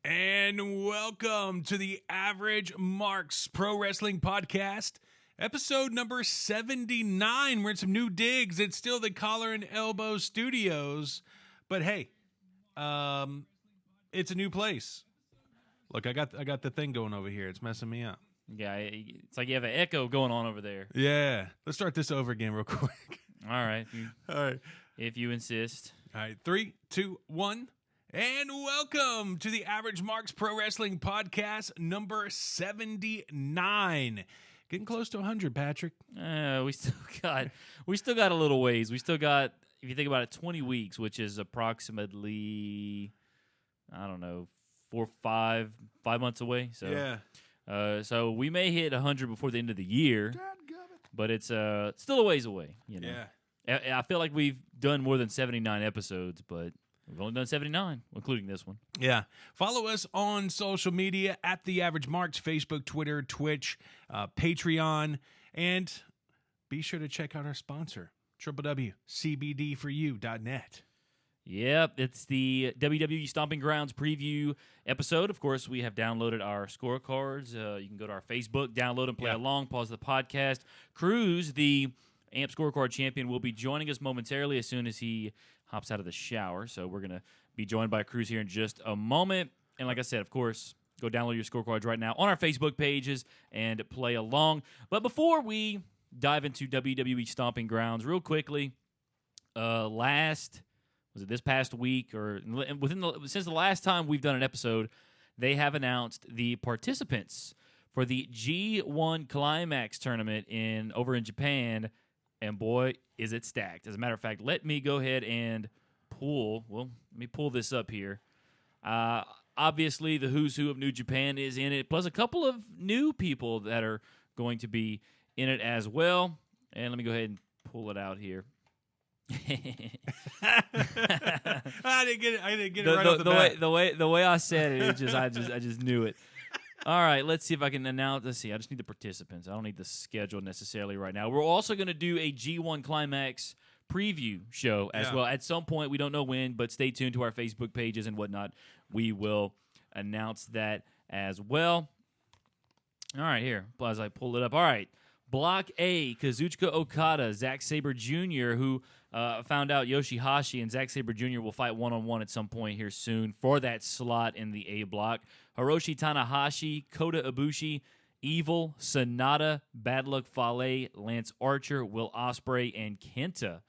And welcome to the AverageMarks Pro Wrestling Podcast, episode number 79. We're in some new digs. It's still the Collar and Elbow Studios, but hey, it's a new place. Look, I got the thing going over here. It's messing me up. Yeah, it's like you have an echo going on over there. Yeah, let's start this over again real quick. All right. All right. If you insist. All right, 3, 2, 1. And welcome to the AverageMarks Pro Wrestling Podcast number 79. Getting close to 100, Patrick. We still got a little ways. We still got, if you think about it, 20 weeks, which is approximately, I don't know, 5 months away. So Yeah. So we may hit 100 before the end of the year, but it's still a ways away. You know? Yeah. I feel like we've done more than 79 episodes, but we've only done 79, including this one. Yeah. Follow us on social media at the Average Marks, Facebook, Twitter, Twitch, Patreon, and be sure to check out our sponsor, www.cbdforyou.net. Yep, it's the WWE Stomping Grounds preview episode. Of course, we have downloaded our scorecards. You can go to our Facebook, download and play along, pause the podcast. Cruz, the AMP scorecard champion, will be joining us momentarily as soon as he hops out of the shower. So we're going to be joined by Cruz here in just a moment. And like I said, of course, go download your scorecards right now on our Facebook pages and play along. But before we dive into WWE Stomping Grounds, real quickly, was it this past week or since the last time we've done an episode, they have announced the participants for the G1 Climax tournament over in Japan, and boy, is it stacked. As a matter of fact, let me go ahead and pull this up here. Obviously, the who's who of New Japan is in it, plus a couple of new people that are going to be in it as well. And let me go ahead and pull it out here. I didn't get it right off the bat. The way I said it, I just knew it. All right, let's see if I can announce. Let's see. I just need the participants. I don't need the schedule necessarily right now. We're also going to do a G1 Climax preview show as well at some point. We don't know when, but stay tuned to our Facebook pages and whatnot. We will announce that as well. All right, here as I pull it up. All right. Block A, Kazuchika Okada, Zack Sabre Jr., who found out Yoshihashi and Zack Sabre Jr. will fight one-on-one at some point here soon for that slot in the A block. Hiroshi Tanahashi, Kota Ibushi, Evil, Sonata, Bad Luck Fale, Lance Archer, Will Ospreay, and Kenta.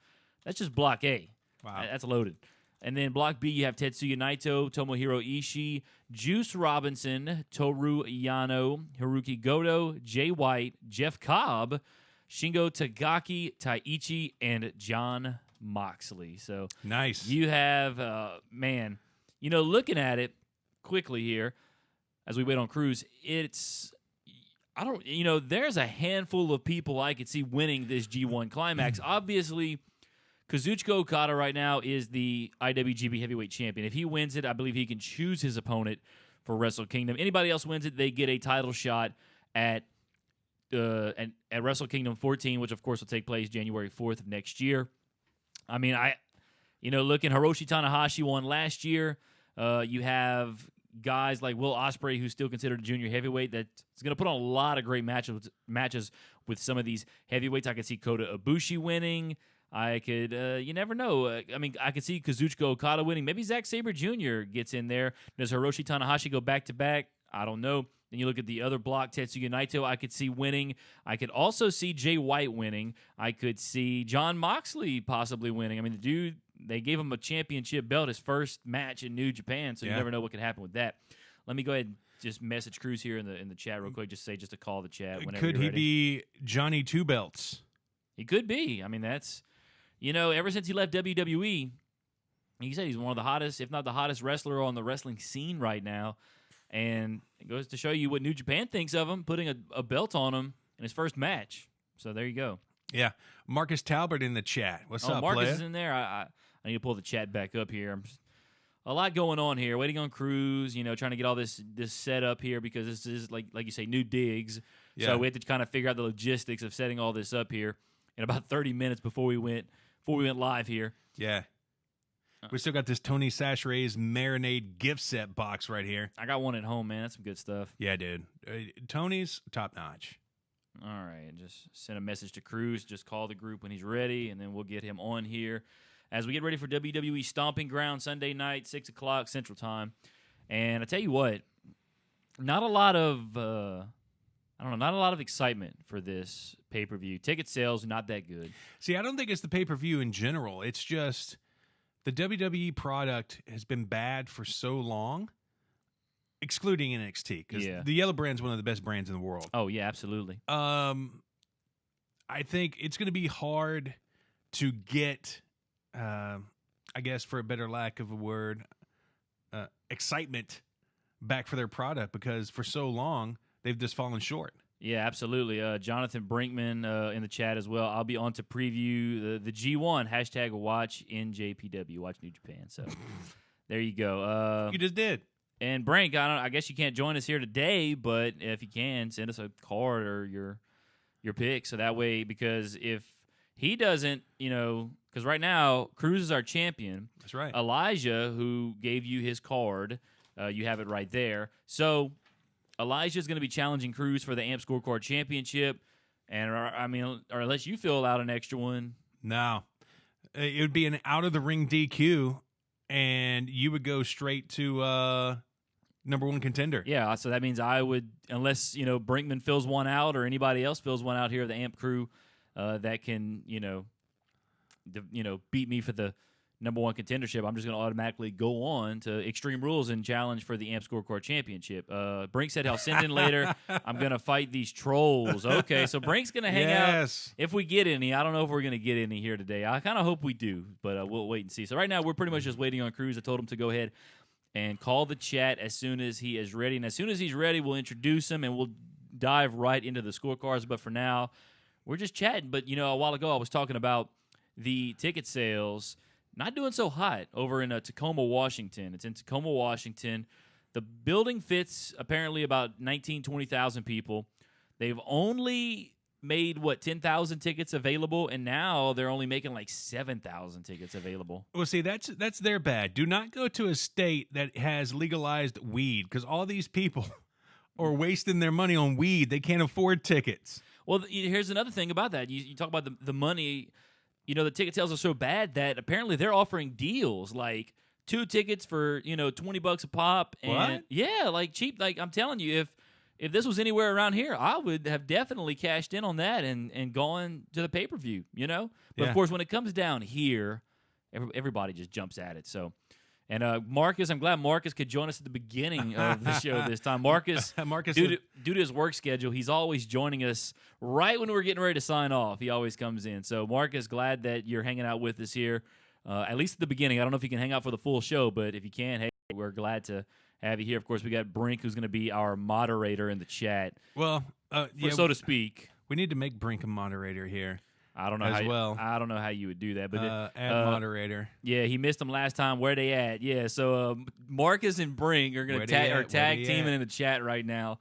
That's just Block A. Wow. That's loaded. And then Block B, you have Tetsuya Naito, Tomohiro Ishii, Juice Robinson, Toru Yano, Haruki Goto, Jay White, Jeff Cobb, Shingo Tagaki, Taichi, and Jon Moxley. So nice. You have, looking at it quickly here as we wait on Cruz, there's a handful of people I could see winning this G1 Climax. Obviously, Kazuchika Okada right now is the IWGP Heavyweight Champion. If he wins it, I believe he can choose his opponent for Wrestle Kingdom. Anybody else wins it, they get a title shot at Wrestle Kingdom 14, which of course will take place January 4th of next year. I mean, looking, Hiroshi Tanahashi won last year. You have guys like Will Ospreay, who's still considered a junior heavyweight, that's going to put on a lot of great matches with some of these heavyweights. I could see Kota Ibushi winning. I could, you never know. I could see Kazuchika Okada winning. Maybe Zack Sabre Jr. gets in there. Does Hiroshi Tanahashi go back-to-back? I don't know. Then you look at the other block, Tetsuya Naito, I could see winning. I could also see Jay White winning. I could see Jon Moxley possibly winning. I mean, the dude, they gave him a championship belt, his first match in New Japan, so you never know what could happen with that. Let me go ahead and just message Cruz here in the chat real quick, just to call the chat whenever Could you're he ready. be Johnny Two Belts? He could be. I mean, that's, ever since he left WWE, he said he's one of the hottest, if not the hottest wrestler on the wrestling scene right now. And it goes to show you what New Japan thinks of him, putting a belt on him in his first match. So there you go. Yeah. Marcus Talbot in the chat. What's up, Marcus playa? is in there. I need to pull the chat back up here. A lot going on here. Waiting on Cruz, trying to get all this set up here because this is, like you say, new digs. Yeah. So we had to kind of figure out the logistics of setting all this up here in about 30 minutes before we went live here. Yeah. We still got this Tony Chachere's marinade gift set box right here. I got one at home, man. That's some good stuff. Yeah, dude. Tony's top notch. All right, just send a message to Cruz. Just call the group when he's ready, and then we'll get him on here as we get ready for WWE Stomping Ground Sunday night, 6 o'clock Central Time. And I tell you what, not a lot of excitement for this pay-per-view. Ticket sales not that good. See, I don't think it's the pay-per-view in general. It's just the WWE product has been bad for so long. Excluding NXT, because the Yellow brand's one of the best brands in the world. Oh, yeah, absolutely. I think it's going to be hard to get, I guess for a better lack of a word, excitement back for their product, because for so long, they've just fallen short. Yeah, absolutely. Jonathan Brinkman in the chat as well. I'll be on to preview the G1, hashtag watch NJPW, watch New Japan. So there you go. You just did. And Brink, I guess you can't join us here today, but if you can, send us a card or your pick, so that way, because if he doesn't, because right now Cruz is our champion. That's right. Elijah, who gave you his card, you have it right there. So Elijah is going to be challenging Cruz for the AMP Scorecard Championship, and or unless you fill out an extra one. No, it would be an out of the ring DQ. And you would go straight to number one contender. Yeah, so that means I would, unless Brinkman fills one out or anybody else fills one out here of the AMP crew that can beat me for the number one contendership, I'm just going to automatically go on to Extreme Rules and challenge for the AMP Scorecard Championship. Brink said he'll send in later. I'm going to fight these trolls. Okay, so Brink's going to hang out if we get any. I don't know if we're going to get any here today. I kind of hope we do, but we'll wait and see. So right now we're pretty much just waiting on Cruz. I told him to go ahead and call the chat as soon as he is ready. And as soon as he's ready, we'll introduce him and we'll dive right into the scorecards. But for now, we're just chatting. But, a while ago I was talking about the ticket sales not doing so hot over in Tacoma, Washington. It's in Tacoma, Washington. The building fits apparently about 20,000 people. They've only made, 10,000 tickets available, and now they're only making like 7,000 tickets available. Well, see, that's their bad. Do not go to a state that has legalized weed, because all these people are wasting their money on weed. They can't afford tickets. Well, here's another thing about that. You talk about the money. The ticket sales are so bad that apparently they're offering deals like 2 tickets for, $20 a pop. And what? Yeah, like cheap. Like I'm telling you, if this was anywhere around here, I would have definitely cashed in on that and gone to the pay-per-view, But of course, when it comes down here, everybody just jumps at it. So, and Marcus, I'm glad Marcus could join us at the beginning of the show this time. Marcus, due to his work schedule, he's always joining us right when we're getting ready to sign off. He always comes in. So, Marcus, glad that you're hanging out with us here, at least at the beginning. I don't know if you can hang out for the full show, but if you can, hey, we're glad to have you here. Of course, we got Brink, who's going to be our moderator in the chat. Well, so to speak. We need to make Brink a moderator here. I don't know I don't know how you would do that, but add moderator. Yeah, he missed them last time. Where they at? Yeah, so Marcus and Brink are going to tag teaming in the chat right now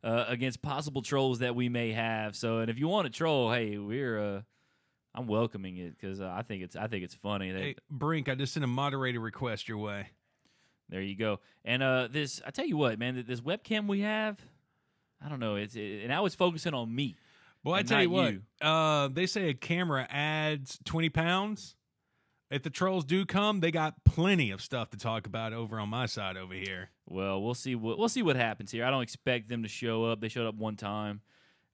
against possible trolls that we may have. So, and if you want to troll, hey, I'm welcoming it because I think it's funny. Hey, Brink, I just sent a moderator request your way. There you go. And I tell you what, man, this webcam we have, I don't know. And now it's focusing on me. Well, I tell you what, they say a camera adds 20 pounds. If the trolls do come, they got plenty of stuff to talk about over on my side over here. Well, we'll see what happens here. I don't expect them to show up. They showed up one time,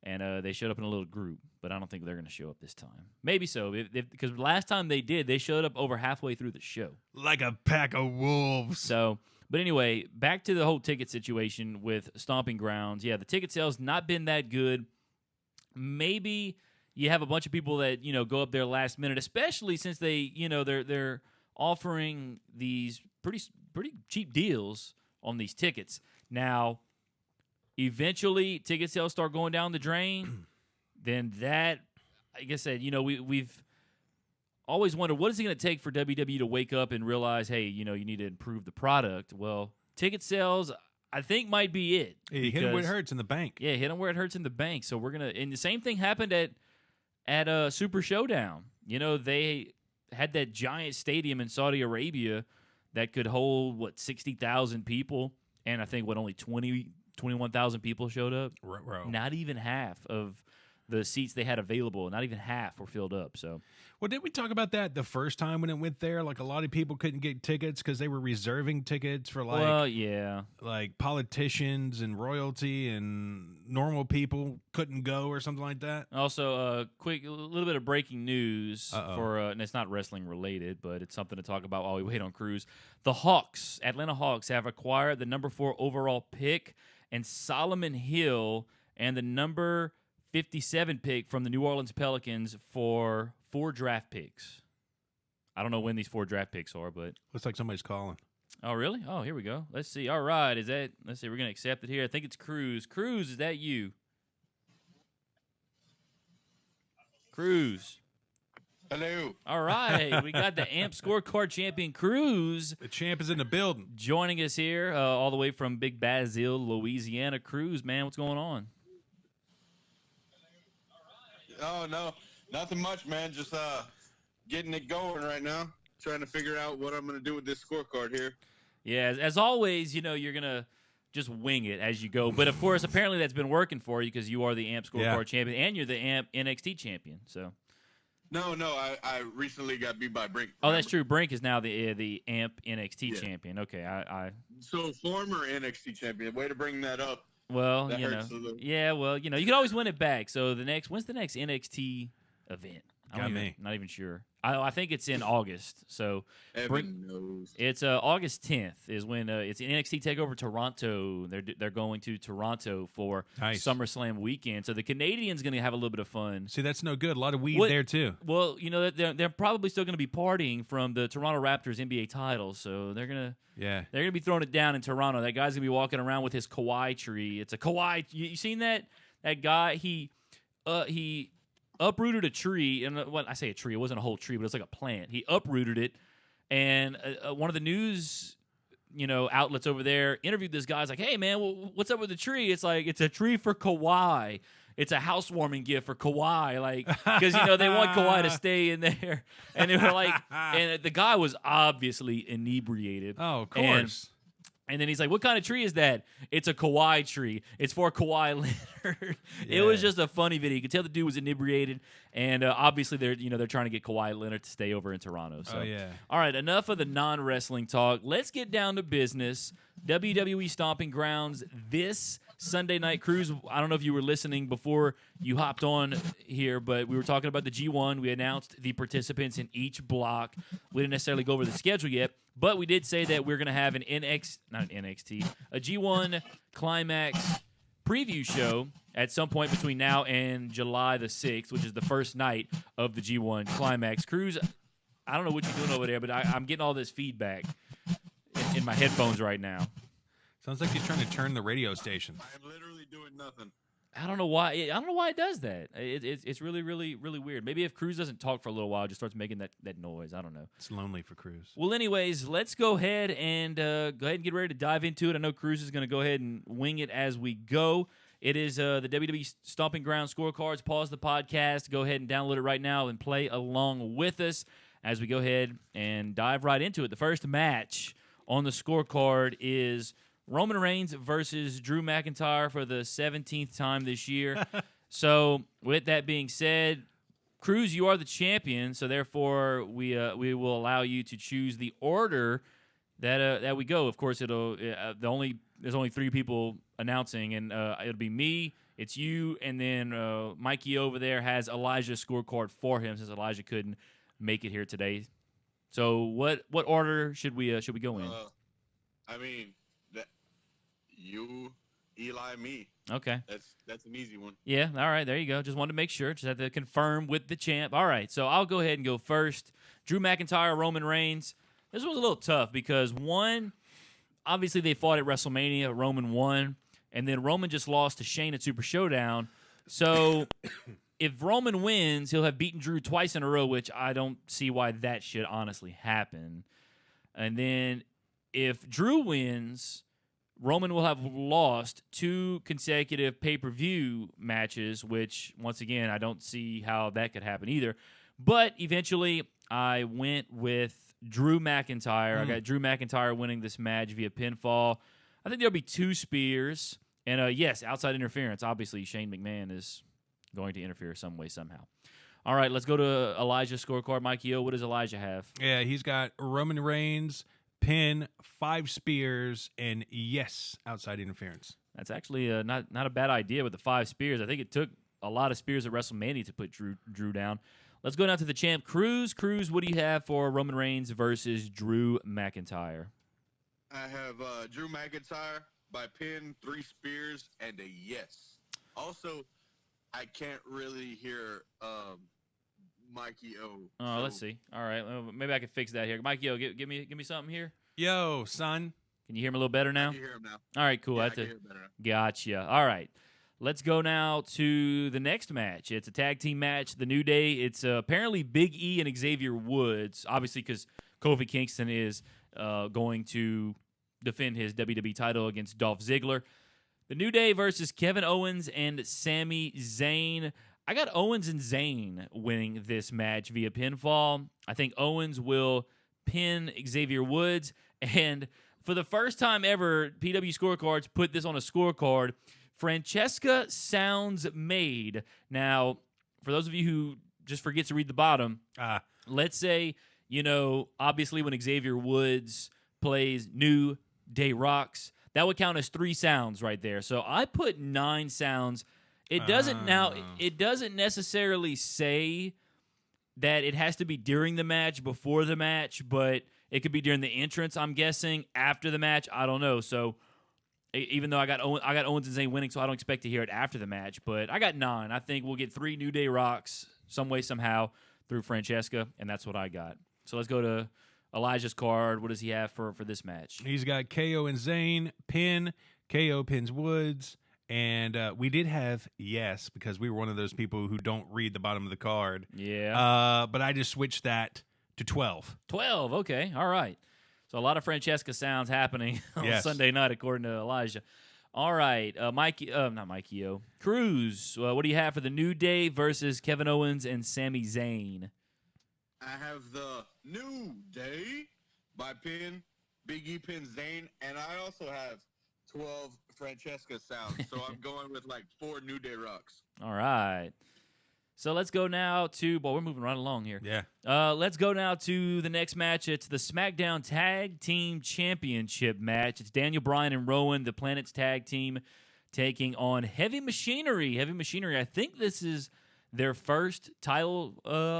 and they showed up in a little group, but I don't think they're going to show up this time. Maybe so, because last time they did, they showed up over halfway through the show. Like a pack of wolves. So, but anyway, back to the whole ticket situation with Stomping Grounds. Yeah, the ticket sales not been that good. Maybe you have a bunch of people that go up there last minute, especially since they they're offering these pretty cheap deals on these tickets. Now, eventually, ticket sales start going down the drain. Then that, like I said, we've always wondered what is it going to take for WWE to wake up and realize, hey, you need to improve the product. Well, ticket sales, I think, might be it. Hit them where it hurts in the bank. Yeah, hit them where it hurts in the bank. So we're gonna, and the same thing happened at Super Showdown. They had that giant stadium in Saudi Arabia that could hold 60,000 people, and I think only 21,000 people showed up. Not even half of the seats they had available, not even half were filled up. So, well, didn't we talk about that the first time when it went there? Like, a lot of people couldn't get tickets because they were reserving tickets for like politicians and royalty, and normal people couldn't go or something like that. Also, a little bit of breaking news and it's not wrestling related, but it's something to talk about while we wait on Cruz. The Atlanta Hawks, have acquired the number 4 overall pick and Solomon Hill and the number 57 pick from the New Orleans Pelicans for 4 draft picks. I don't know when these 4 draft picks are, but looks like somebody's calling. Oh, really? Oh, here we go. Let's see. All right, let's see. We're gonna accept it here. I think it's Cruz. Cruz, is that you? Cruz. Hello. All right, we got the AMP scorecard champion Cruz. The champ is in the building, joining us here all the way from Big Basile, Louisiana. Cruz, man, what's going on? Oh, no, nothing much, man. Just getting it going right now. Trying to figure out what I'm going to do with this scorecard here. Yeah, as always, you're going to just wing it as you go. But, of course, apparently that's been working for you because you are the AMP scorecard champion and you're the AMP NXT champion. So. No, I recently got beat by Brink. Oh, that's true. Brink is now the AMP NXT champion. Okay, So, former NXT champion. Way to bring that up. Well, you can always win it back. So when's the next NXT event? Not even sure. I think it's in August. So Evan knows. It's August 10th is when it's an NXT Takeover Toronto. They're going to Toronto for SummerSlam weekend. So the Canadians going to have a little bit of fun. See, that's no good. A lot of weed there too. Well, they're probably still going to be partying from the Toronto Raptors NBA titles. So they're gonna be throwing it down in Toronto. That guy's gonna be walking around with his Kawhi tree. It's a Kawhi. You seen that? That guy he uprooted a tree, and when I say a tree, it wasn't a whole tree, but it was like a plant. He uprooted it, and one of the news, outlets over there interviewed this guy. He's like, "Hey, man, what's up with the tree?" It's like, it's a tree for Kawhi. It's a housewarming gift for Kawhi, like, because they want Kawhi to stay in there, and they were like, and the guy was obviously inebriated. Oh, of course. And then he's like, "What kind of tree is that?" "It's a Kawhi tree. It's for Kawhi Leonard." It was just a funny video. You could tell the dude was inebriated, and obviously they're trying to get Kawhi Leonard to stay over in Toronto. So, all right, enough of the non-wrestling talk. Let's get down to business. WWE Stomping Grounds this Sunday night. Cruz, I don't know if you were listening before you hopped on here, but we were talking about the G1. We announced the participants in each block. We didn't necessarily go over the schedule yet, but we did say that we're going to have a G1 Climax preview show at some point between now and July the 6th, which is the first night of the G1 Climax. Cruz, I don't know what you're doing over there, but I'm getting all this feedback in my headphones right now. Sounds like he's trying to turn the radio station. I'm literally doing nothing. I don't know why it does that. It's really, really, really weird. Maybe if Cruz doesn't talk for a little while, it just starts making that noise. I don't know. It's lonely for Cruz. Well, anyways, let's go ahead and get ready to dive into it. I know Cruz is going to go ahead and wing it as we go. It is the WWE Stomping Ground scorecards. Pause the podcast. Go ahead and download it right now and play along with us as we go ahead and dive right into it. The first match on the scorecard is Roman Reigns versus Drew McIntyre for the 17th time this year. So, with that being said, Cruz, you are the champion, so therefore we will allow you to choose the order that we go. Of course, there's only 3 people announcing, and it'll be me, it's you, and then Mikey over there has Elijah's scorecard for him since Elijah couldn't make it here today. So, what order should we go in? You, Eli, me. Okay. That's an easy one. Yeah, all right, there you go. Just wanted to make sure. Just had to confirm with the champ. All right, so I'll go ahead and go first. Drew McIntyre, Roman Reigns. This was a little tough because, one, obviously they fought at WrestleMania. Roman won, and then Roman just lost to Shane at Super Showdown. So if Roman wins, he'll have beaten Drew twice in a row, which I don't see why that should honestly happen. And then if Drew wins, Roman will have lost 2 consecutive pay-per-view matches, which, once again, I don't see how that could happen either. But eventually, I went with Drew McIntyre. I got Drew McIntyre winning this match via pinfall. I think there'll be 2 spears. And, yes, outside interference. Obviously, Shane McMahon is going to interfere some way, somehow. All right, let's go to Elijah's scorecard. Mikey O, what does Elijah have? Yeah, he's got Roman Reigns, pin, 5 spears, and yes, outside interference. That's actually not a bad idea with the 5 spears. I think it took a lot of spears at WrestleMania to put Drew down. Let's go down to the champ, Cruz. Cruz, what do you have for Roman Reigns versus Drew McIntyre? I have Drew McIntyre by pin, 3 spears, and a yes. Also, I can't really hear Mikey O. Oh, let's see. All right, well, maybe I can fix that here. Mikey O, give me something here. Yo, son. Can you hear me a little better now? I can hear him now. All right, cool. Yeah, I can hear him better now. Gotcha. All right. Let's go now to the next match. It's a tag team match. The New Day. It's apparently Big E and Xavier Woods, obviously because Kofi Kingston is going to defend his WWE title against Dolph Ziggler. The New Day versus Kevin Owens and Sami Zayn. I got Owens and Zayn winning this match via pinfall. I think Owens will pin Xavier Woods. And for the first time ever, PW Scorecards put this on a scorecard. Francesca Sounds Made. Now, for those of you who just forget to read the bottom, let's say, obviously when Xavier Woods plays New Day Rocks, that would count as 3 sounds right there. So I put 9 sounds. It doesn't necessarily say that it has to be during the match, before the match, but it could be during the entrance, I'm guessing, after the match. I don't know. So even though I got Owens and Zayn winning, so I don't expect to hear it after the match, but I got 9. I think we'll get 3 New Day Rocks some way, somehow through Francesca, and that's what I got. So let's go to Elijah's card. What does he have for this match? He's got KO and Zayn, pin, KO pins Woods, and we did have yes, because we were one of those people who don't read the bottom of the card. Yeah. But I just switched that to 12. 12, okay, all right. So a lot of Francesca sounds happening on Sunday night, according to Elijah. All right, not Mikey O. Cruz, what do you have for the New Day versus Kevin Owens and Sami Zayn? I have the New Day by pin, Big E pins Zayn, and I also have 12 Francesca sounds. So I'm going with like 4 New Day Rocks. All right. So let's go now to, we're moving right along here. Yeah. Let's go now to the next match. It's the SmackDown Tag Team Championship match. It's Daniel Bryan and Rowan, the Planet's tag team, taking on Heavy Machinery. Heavy Machinery, I think this is their first title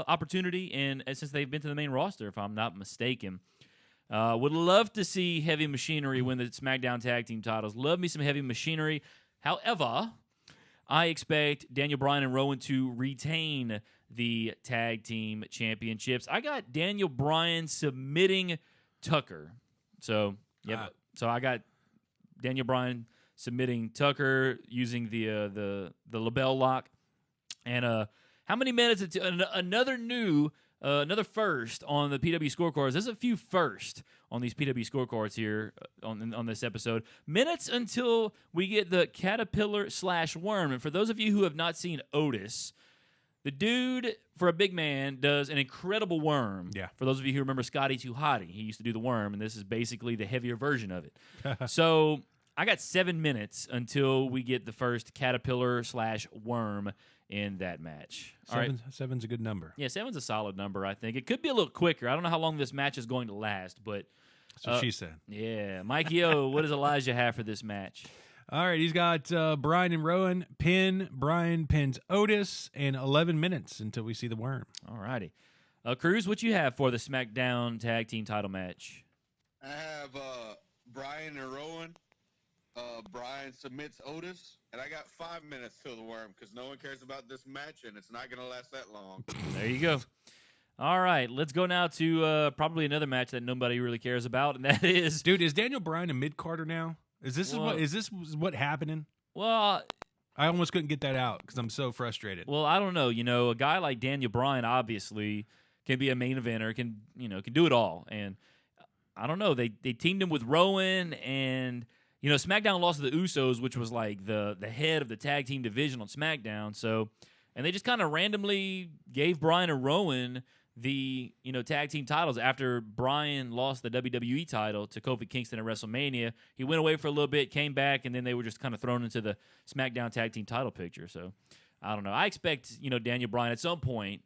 opportunity, and since they've been to the main roster, if I'm not mistaken. Would love to see Heavy Machinery win the SmackDown Tag Team titles. Love me some Heavy Machinery. However, I expect Daniel Bryan and Rowan to retain the Tag Team Championships. I got Daniel Bryan submitting Tucker. So, so I got Daniel Bryan submitting Tucker using the label lock. And how many minutes? Another first on the PW scorecards. There's a few first on these PW scorecards here on this episode. Minutes until we get the caterpillar/worm. And for those of you who have not seen Otis, the dude, for a big man, does an incredible worm. Yeah. For those of you who remember Scotty 2 Hotty, he used to do the worm, and this is basically the heavier version of it. So I got 7 minutes until we get the first caterpillar/worm in that match. All right. 7's a good number. Yeah, 7's a solid number, I think. It could be a little quicker. I don't know how long this match is going to last, but That's what she said. Yeah. Mikey O, what does Elijah have for this match? All right, he's got Bryan and Rowan pin. Bryan pins Otis in 11 minutes until we see the worm. All righty. Cruz, what you have for the SmackDown Tag Team title match? I have Bryan and Rowan. Bryan submits Otis, and I got 5 minutes till the worm because no one cares about this match, and it's not going to last that long. There you go. All right, let's go now to probably another match that nobody really cares about, and that is... Dude, is Daniel Bryan a mid-carder now? Is this what happening? Well... I almost couldn't get that out because I'm so frustrated. Well, I don't know. You know, a guy like Daniel Bryan obviously can be a main eventer, can do it all. And I don't know. They teamed him with Rowan, and you know, SmackDown lost to the Usos, which was like the head of the tag team division on SmackDown. So and they just kind of randomly gave Bryan and Rowan the tag team titles after Bryan lost the WWE title to Kofi Kingston at WrestleMania. He went away for a little bit, came back, and then they were just kind of thrown into the SmackDown tag team title picture. So I don't know. I expect Daniel Bryan at some point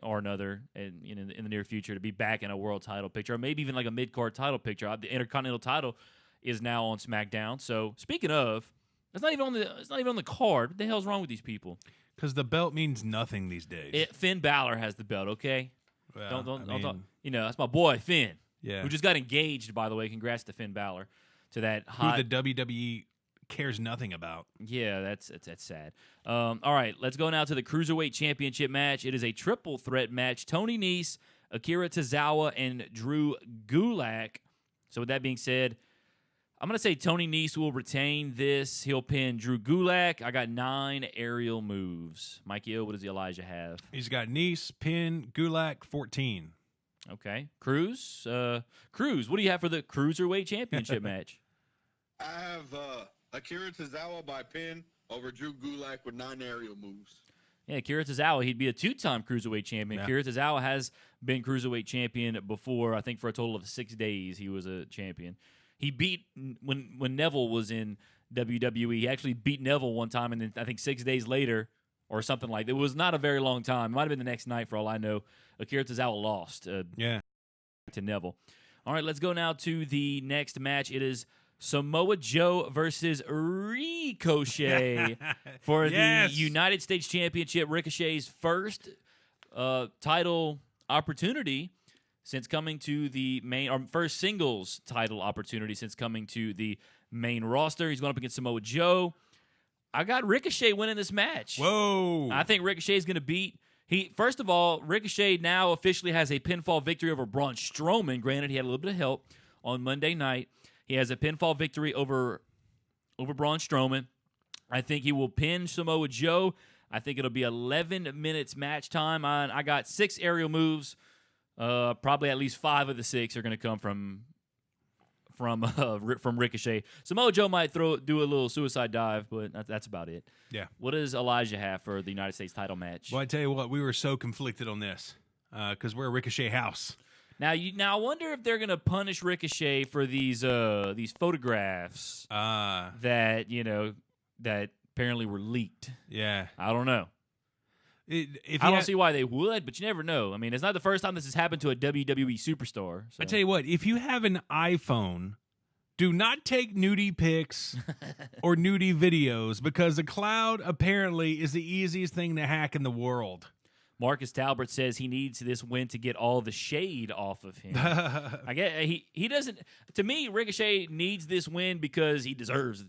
or another in the near future to be back in a world title picture, or maybe even like a mid-card title picture. The Intercontinental title is now on SmackDown. So speaking of, it's not even on the card. What the hell's wrong with these people? Because the belt means nothing these days. Finn Balor has the belt, okay? Well, don't talk. That's my boy Finn. Yeah. Who just got engaged, by the way. Congrats to Finn Balor. To that hot. Who the WWE cares nothing about. Yeah, that's sad. All right, let's go now to the Cruiserweight Championship match. It is a triple threat match. Tony Nese, Akira Tozawa, and Drew Gulak. So with that being said, I'm going to say Tony Nese will retain this. He'll pin Drew Gulak. I got 9 aerial moves. Mikey O, what does Elijah have? He's got Nese, Pin, Gulak, 14. Okay. Cruz, what do you have for the Cruiserweight Championship match? I have Akira Tozawa by pin over Drew Gulak with 9 aerial moves. Yeah, Akira Tozawa, he'd be a 2-time Cruiserweight champion. Yeah. Akira Tozawa has been Cruiserweight champion before. I think for a total of 6 days he was a champion. He beat, when Neville was in WWE, he actually beat Neville one time, and then I think 6 days later or something like that. It was not a very long time. It might have been the next night for all I know. Akira Tozawa lost to Neville. All right, let's go now to the next match. It is Samoa Joe versus Ricochet for the United States Championship. Ricochet's first title opportunity since coming to the main, or first singles title opportunity since coming to the main roster. He's going up against Samoa Joe. I got Ricochet winning this match. Whoa. I think Ricochet is going to beat. First of all, Ricochet now officially has a pinfall victory over Braun Strowman. Granted, he had a little bit of help on Monday night. He has a pinfall victory over Braun Strowman. I think he will pin Samoa Joe. I think it'll be 11 minutes match time. I got 6 aerial moves. Probably at least 5 of the 6 are going to come from Ricochet. Samoa Joe might do a little suicide dive, but that's about it. Yeah. What does Elijah have for the United States title match? Well, I tell you what, we were so conflicted on this because we're a Ricochet house. Now I wonder if they're going to punish Ricochet for these photographs that apparently were leaked. Yeah. I don't know. I don't see why they would, but you never know. I mean, it's not the first time this has happened to a WWE superstar. So. I tell you what, if you have an iPhone, do not take nudie pics or nudie videos because the cloud apparently is the easiest thing to hack in the world. Marcus Talbot says he needs this win to get all the shade off of him. I get he doesn't. To me, Ricochet needs this win because he deserves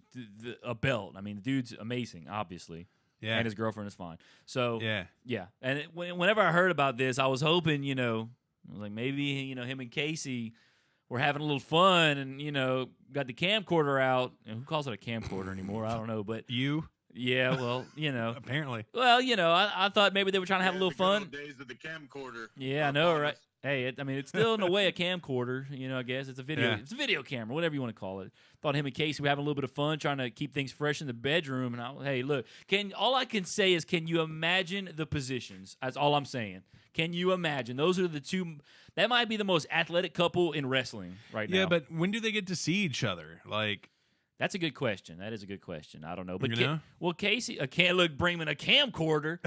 a belt. I mean, the dude's amazing, obviously. Yeah. And his girlfriend is fine. So, yeah. And whenever I heard about this, I was hoping, I was like, maybe, him and Casey were having a little fun and, got the camcorder out. And who calls it a camcorder anymore? I don't know. But you? Yeah, well, Apparently. Well, I thought maybe they were trying to have a little fun. Days of the camcorder. Yeah, I know, right? Hey, it's still in a way a camcorder. I guess it's a video. Yeah. It's a video camera, whatever you want to call it. Thought him and Casey were having a little bit of fun, trying to keep things fresh in the bedroom. And hey, look, all I can say is, can you imagine the positions? That's all I'm saying. Can you imagine? Those are the two. That might be the most athletic couple in wrestling right now. Yeah, but when do they get to see each other? Like. That's a good question. That is a good question. I don't know. But Casey, bringing a camcorder.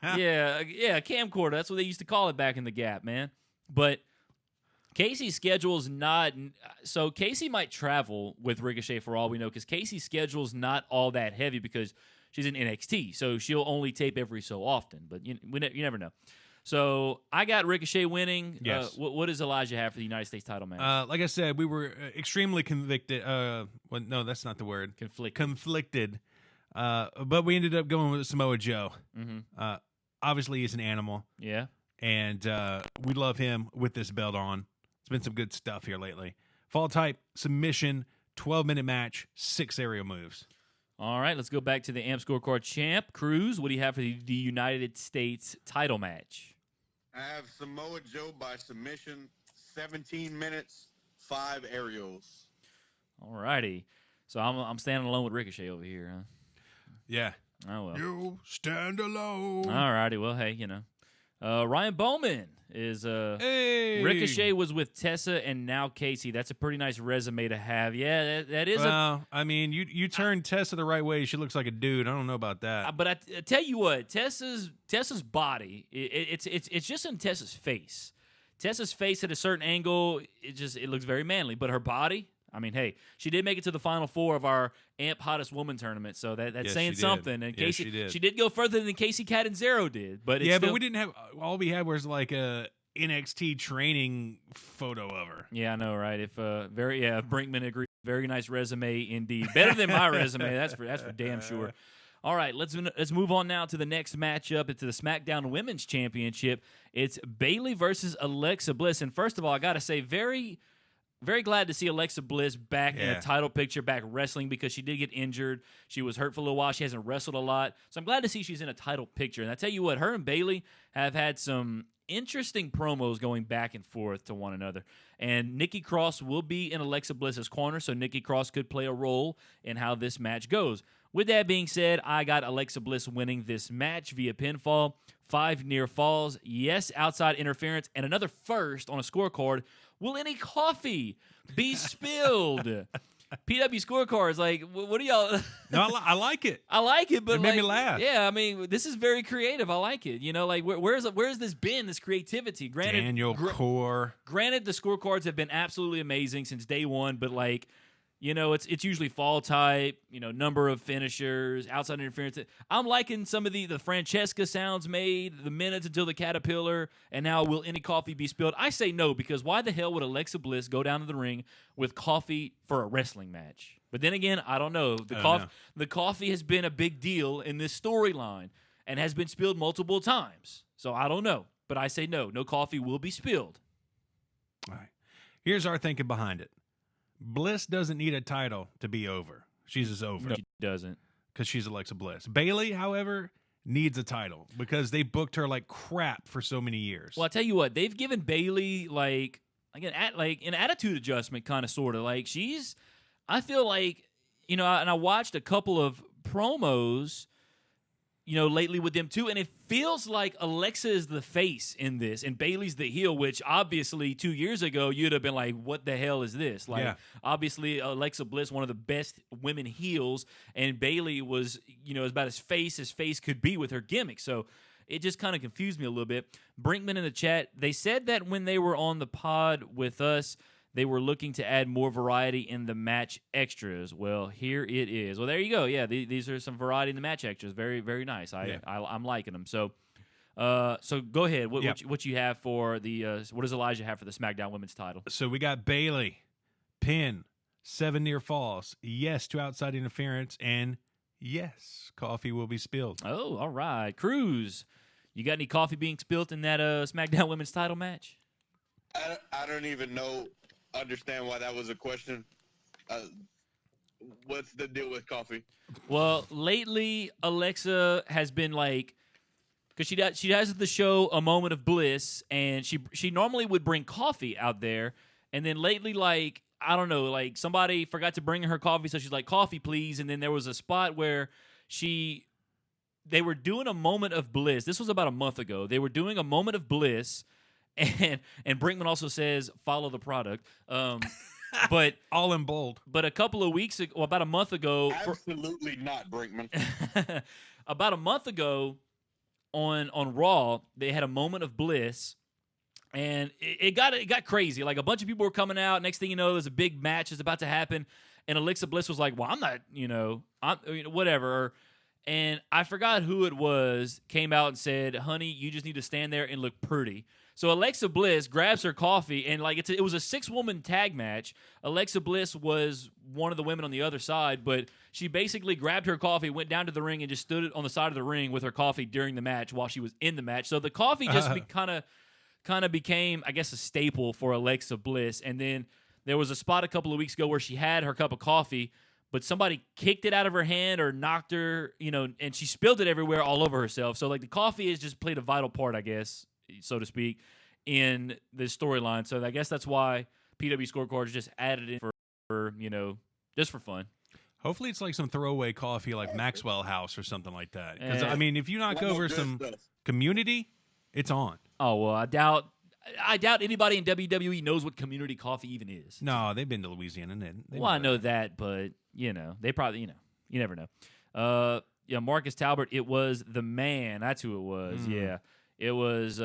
yeah, a camcorder. That's what they used to call it back in the Gap, man. But Casey's schedule's not. So Casey might travel with Ricochet for all we know because Casey's schedule's not all that heavy because she's in NXT. So she'll only tape every so often. But you never know. So I got Ricochet winning. Yes. What does Elijah have for the United States title match? Like I said, we were extremely convicted. No, that's not the word. Conflicted. But we ended up going with Samoa Joe. Mm-hmm. Obviously, he's an animal. Yeah. And we love him with this belt on. It's been some good stuff here lately. Fall type, submission, 12-minute match, 6 aerial moves. All right, let's go back to the AMP Scorecard champ. Cruz, what do you have for the United States title match? I have Samoa Joe by submission, 17 minutes, 5 aerials. All righty. So I'm standing alone with Ricochet over here, huh? Yeah. Oh, well. You stand alone. All righty. Well, hey, Ryan Bowman is Hey. Ricochet was with Tessa and now Casey. That's a pretty nice resume to have. Yeah, that is I mean, you turn Tessa the right way, she looks like a dude. I don't know about that. But I tell you what, Tessa's body, it's just in Tessa's face. Tessa's face at a certain angle, it looks very manly. But her body, I mean, hey, she did make it to the Final Four of our AMP Hottest Woman tournament, so that's Yes, saying she did. something. And Yes, Casey, she did. go further than Casey Catanzaro did. But it's yeah, still, but we didn't have. All we had was like a NXT training photo of her. Yeah, I know, right? If Brinkman agrees. Very nice resume indeed. Better than my resume. That's for damn sure. All right, let's move on now to the next matchup. It's the SmackDown Women's Championship. It's Bayley versus Alexa Bliss. And first of all, I got to say, very, very glad to see Alexa Bliss back in a title picture, back wrestling, because she did get injured. She was hurt for a little while. She hasn't wrestled a lot. So I'm glad to see she's in a title picture. And I tell you what, her and Bayley have had some interesting promos going back and forth to one another. And Nikki Cross will be in Alexa Bliss's corner, so Nikki Cross could play a role in how this match goes. With that being said, I got Alexa Bliss winning this match via pinfall. 5 near falls, yes, outside interference, and another first on a scorecard. Will any coffee be spilled? PW scorecards, like, what do y'all? No, I like it. I like it, but it made me laugh. Yeah, I mean, this is very creative. I like it. Like, where's this been? This creativity. Granted, Daniel Core. Granted, the scorecards have been absolutely amazing since day one, but like, it's usually fall type. Number of finishers, outside interference. I'm liking some of the Francesca sounds made, the minutes until the caterpillar, and now will any coffee be spilled? I say no, because why the hell would Alexa Bliss go down to the ring with coffee for a wrestling match? But then again, I don't know. The coffee has been a big deal in this storyline and has been spilled multiple times. So I don't know. But I say no. No coffee will be spilled. All right. Here's our thinking behind it. Bliss doesn't need a title to be over. She's just over. No, she doesn't. Because she's Alexa Bliss. Bayley, however, needs a title because they booked her like crap for so many years. Well, I'll tell you what. They've given Bayley like an attitude adjustment kind of sort of. Like I feel like, and I watched a couple of promos, lately with them too, and it feels like Alexa is the face in this, and Bayley's the heel, which obviously 2 years ago you'd have been like, what the hell is this? Like, obviously Alexa Bliss, one of the best women heels, and Bayley was, about as face could be with her gimmick. So it just kind of confused me a little bit. Brinkman in the chat, they said that when they were on the pod with us, they were looking to add more variety in the match extras. Well, here it is. Well, there you go. Yeah, these are some variety in the match extras. Very, very nice. I'm liking them. So go ahead. What you have for the what does Elijah have for the SmackDown Women's title? So we got Bayley, pin, 7 near falls, yes to outside interference, and yes, coffee will be spilled. Oh, all right. Cruz, you got any coffee being spilled in that SmackDown Women's title match? I don't even understand why that was a question. What's the deal with coffee? Well, lately Alexa has been like, because she does the show A Moment of Bliss, and she normally would bring coffee out there, and then lately, like, I don't know, like somebody forgot to bring her coffee, so she's like, coffee please, and then there was a spot where they were doing A Moment of Bliss. This was about a month ago. They were doing A Moment of Bliss. And Brinkman also says, follow the product. But all in bold. But a couple of weeks ago, about a month ago. Absolutely not, Brinkman. About a month ago on Raw, they had A Moment of Bliss. And it got crazy. Like, a bunch of people were coming out. Next thing you know, there's a big match that's about to happen. And Alexa Bliss was like, well, I'm not, whatever. And I forgot who it was, came out and said, honey, you just need to stand there and look pretty. So Alexa Bliss grabs her coffee, and like it was a 6-woman tag match. Alexa Bliss was one of the women on the other side, but she basically grabbed her coffee, went down to the ring, and just stood on the side of the ring with her coffee during the match while she was in the match. So the coffee just kind of became, I guess, a staple for Alexa Bliss. And then there was a spot a couple of weeks ago where she had her cup of coffee, but somebody kicked it out of her hand or knocked her, and she spilled it everywhere all over herself. So like the coffee has just played a vital part, I guess, so to speak, in this storyline. So I guess that's why PW Scorecards just added in for just for fun. Hopefully it's like some throwaway coffee like Maxwell House or something like that. Because, Eh. I mean, if you knock Almost over good some stuff. community, it's on. Oh, well, I doubt anybody in WWE knows what community coffee even is. No, they've been to Louisiana. And they Well, I know that, but, they probably, you never know. Marcus Talbot, it was the man. That's who it was, yeah. It was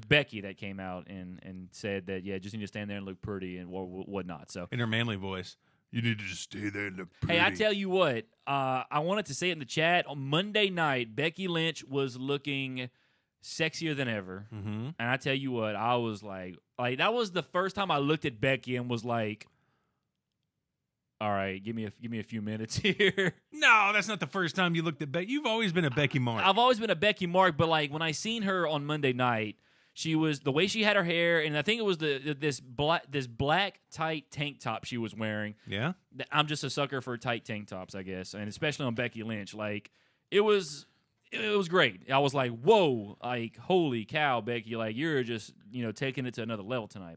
Becky that came out and said that, just need to stand there and look pretty and whatnot. So in her manly voice. You need to just stay there and look pretty. Hey, I tell you what, I wanted to say it in the chat. On Monday night, Becky Lynch was looking sexier than ever. Mm-hmm. And I tell you what, I was like, that was the first time I looked at Becky and was like, all right, give me a few minutes here. No, that's not the first time you looked at Becky. You've always been a Becky Mark. I've always been a Becky Mark, but like when I seen her on Monday night, she was the way she had her hair, and I think it was this black tight tank top she was wearing. Yeah, I'm just a sucker for tight tank tops, I guess, and especially on Becky Lynch. Like it was great. I was like, whoa, like holy cow, Becky, like you're just taking it to another level tonight.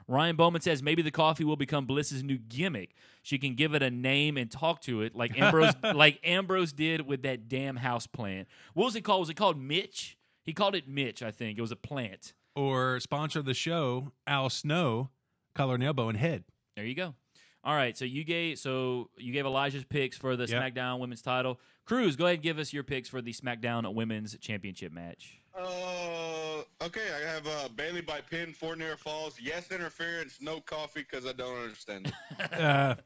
Ryan Bowman says maybe the coffee will become Bliss's new gimmick. She can give it a name and talk to it like Ambrose did with that damn house plant. What was it called? Was it called Mitch? He called it Mitch, I think. It was a plant. Or sponsor of the show, Al Snow, collar and elbow and head. There you go. All right, so you gave Elijah's picks for the SmackDown Women's title. Cruz, go ahead and give us your picks for the SmackDown Women's Championship match. Okay, I have Bailey by pin, 4 near falls, yes interference, no coffee because I don't understand it.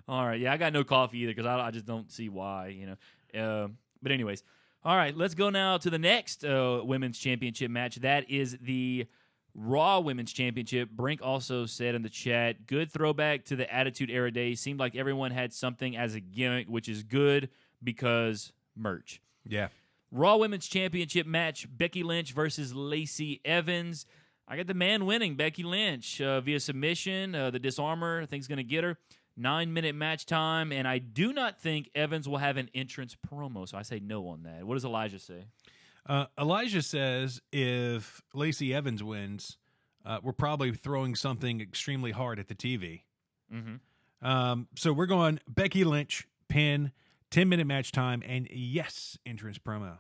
All right, I got no coffee either because I just don't see why, But anyways, all right, let's go now to the next Women's Championship match. That is the Raw Women's Championship. Brink also said in the chat, good throwback to the Attitude Era days. Seemed like everyone had something as a gimmick, which is good because merch. Yeah. Raw Women's Championship match, Becky Lynch versus Lacey Evans. I got the man winning, Becky Lynch, via submission. The disarmer, I think, is going to get her. 9-minute match time, and I do not think Evans will have an entrance promo, so I say no on that. What does Elijah say? Elijah says if Lacey Evans wins, we're probably throwing something extremely hard at the TV. Mm-hmm. So we're going Becky Lynch, pin, 10-minute match time, and yes, entrance promo.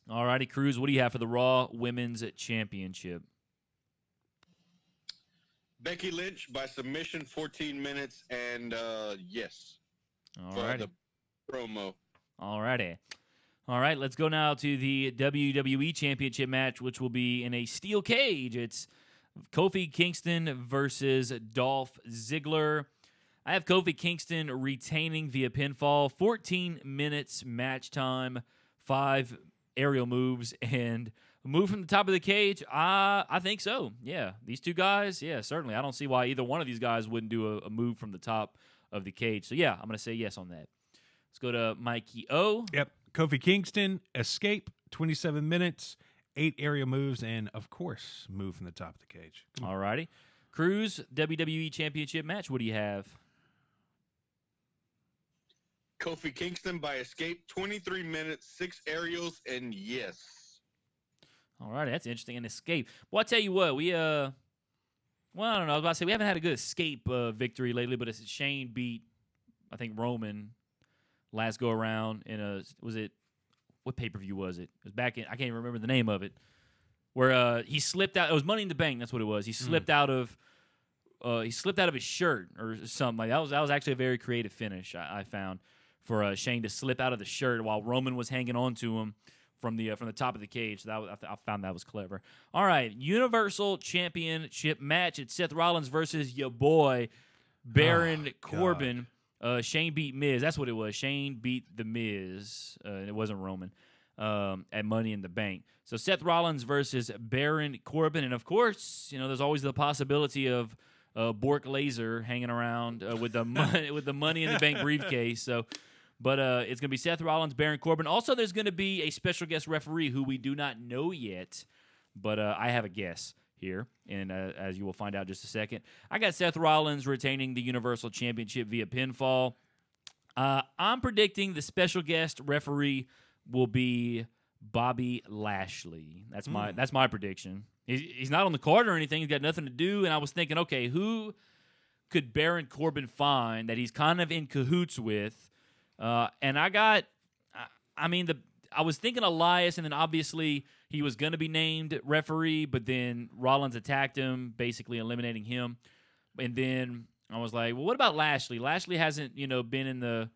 All righty, Cruz, what do you have for the Raw Women's Championship? Becky Lynch by submission, 14 minutes, and yes. All righty. For the promo. All righty. All right, let's go now to the WWE Championship match, which will be in a steel cage. It's Kofi Kingston versus Dolph Ziggler. I have Kofi Kingston retaining via pinfall, 14 minutes match time, 5 aerial moves, and a move from the top of the cage. I think so. Yeah, these two guys, yeah, certainly. I don't see why either one of these guys wouldn't do a move from the top of the cage. So, yeah, I'm going to say yes on that. Let's go to Mikey O. Yep. Kofi Kingston, escape, 27 minutes, 8 area moves, and, of course, move from the top of the cage. All righty. Cruz, WWE Championship match. What do you have? Kofi Kingston by escape, 23 minutes, 6 aerials, and yes. All right, that's interesting. An escape. Well, I tell you what, I don't know. I was about to say we haven't had a good escape victory lately, but Shane beat, I think, Roman last go around in what pay-per-view was it? It was back in, I can't even remember the name of it, where he slipped out. It was Money in the Bank. That's what it was. He slipped out of his shirt or something like that. That was actually a very creative finish I found for Shane to slip out of the shirt while Roman was hanging on to him from the top of the cage. So I found that was clever. All right, Universal Championship match. It's Seth Rollins versus your boy Baron Corbin. Shane beat Miz. That's what it was. Shane beat the Miz. It wasn't Roman at Money in the Bank. So Seth Rollins versus Baron Corbin, and of course, there's always the possibility of Bork Laser hanging around with the Money in the Bank briefcase. So. But it's going to be Seth Rollins, Baron Corbin. Also, there's going to be a special guest referee who we do not know yet, but I have a guess here, and as you will find out in just a second. I got Seth Rollins retaining the Universal Championship via pinfall. I'm predicting the special guest referee will be Bobby Lashley. That's my prediction. He's not on the card or anything. He's got nothing to do, and I was thinking, okay, who could Baron Corbin find that he's kind of in cahoots with And I was thinking Elias, and then obviously he was going to be named referee, but then Rollins attacked him, basically eliminating him. And then I was like, well, what about Lashley? Lashley hasn't, been in the,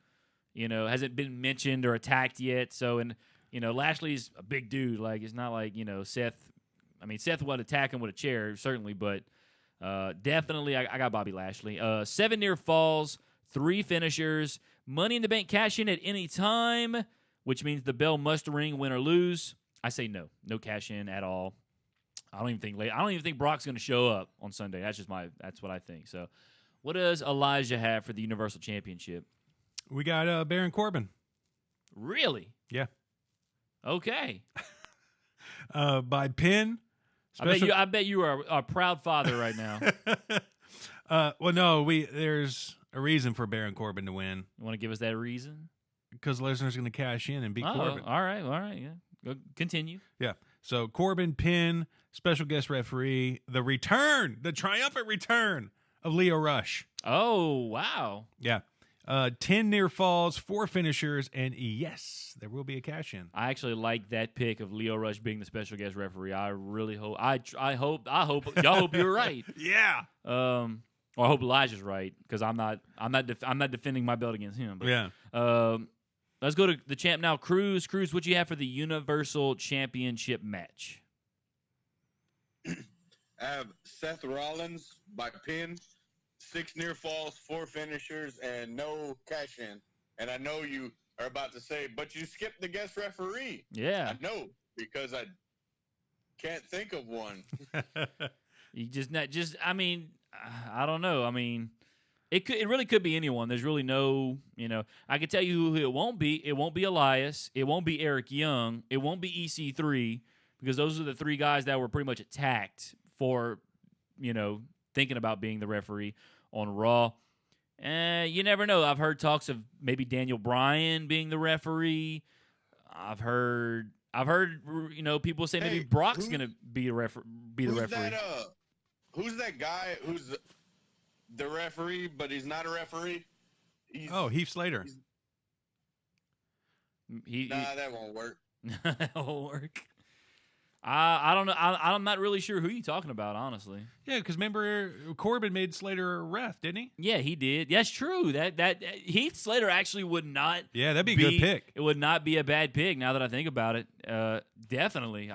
hasn't been mentioned or attacked yet. So, and, Lashley's a big dude. Like, it's not like, Seth. I mean, Seth would attack him with a chair, certainly, but definitely I got Bobby Lashley. 7 near falls, 3 finishers, Money in the Bank cash in at any time, which means the bell must ring, win or lose. I say no cash in at all. I don't even think Brock's going to show up on Sunday. That's what I think. So, what does Elijah have for the Universal Championship? We got Baron Corbin. Really? Yeah. Okay. By pin. I bet you are a proud father right now. Well, no, there's a reason for Baron Corbin to win. You want to give us that reason? Because Lesnar's going to cash in and beat Corbin. All right, yeah. Go continue. Yeah. So Corbin pin, special guest referee, the triumphant return of Leo Rush. Oh, wow. Yeah. 10 near falls, 4 finishers, and yes, there will be a cash in. I actually like that pick of Leo Rush being the special guest referee. I really hope. I hope y'all hope you're right. Yeah. Or I hope Elijah's right because I'm not defending my belt against him. But, yeah. Let's go to the champ now. Cruz, what you have for the Universal Championship match? I have Seth Rollins by pin, 6 near falls, 4 finishers, and no cash in. And I know you are about to say, but you skipped the guest referee. Yeah. I know, because I can't think of one. You I mean, I don't know. I mean, it really could be anyone. There's really no, I can tell you who it won't be. It won't be Elias. It won't be Eric Young. It won't be EC3 because those are the 3 guys that were pretty much attacked for, thinking about being the referee on Raw. You never know. I've heard talks of maybe Daniel Bryan being the referee. I've heard people say maybe Brock's going to be the referee. Who's that guy who's the referee, but he's not a referee? Heath Slater. That won't work. That won't work. I don't know. I'm not really sure who you're talking about, honestly. Yeah, because remember Corbin made Slater a ref, didn't he? Yeah, he did. That's true. That Heath Slater actually would not. Yeah, that'd be a good pick. It would not be a bad pick. Now that I think about it, definitely.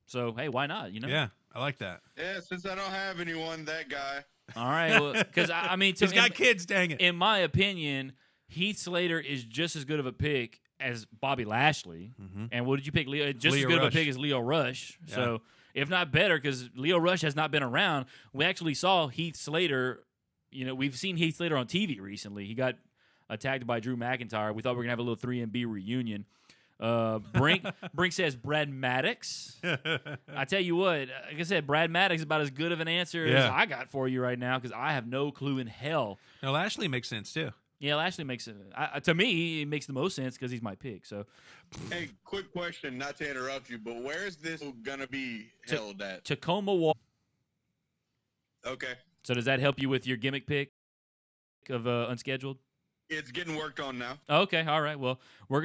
So hey, why not? Yeah, I like that. Yeah, since I don't have anyone, that guy. All right, well, because I mean, he's got kids. Dang it! In my opinion, Heath Slater is just as good of a pick as Bobby Lashley. Mm-hmm. And what did you pick? Just Leo as good Rush. of a pick as Leo Rush. Yeah. So, if not better, because Leo Rush has not been around. We actually saw Heath Slater. We've seen Heath Slater on TV recently. He got attacked by Drew McIntyre. We thought we were going to have a little 3MB reunion. Brink says Brad Maddox. I tell you what, like I said, Brad Maddox is about as good of an answer as I got for you right now because I have no clue in hell. Now, Lashley makes sense, too. Yeah, Lashley makes it. To me, it makes the most sense because he's my pick. So, hey, quick question, not to interrupt you, but where is this gonna be held at? Tacoma. Okay. So does that help you with your gimmick pick of unscheduled? It's getting worked on now. Okay, all right. Well, we're gonna.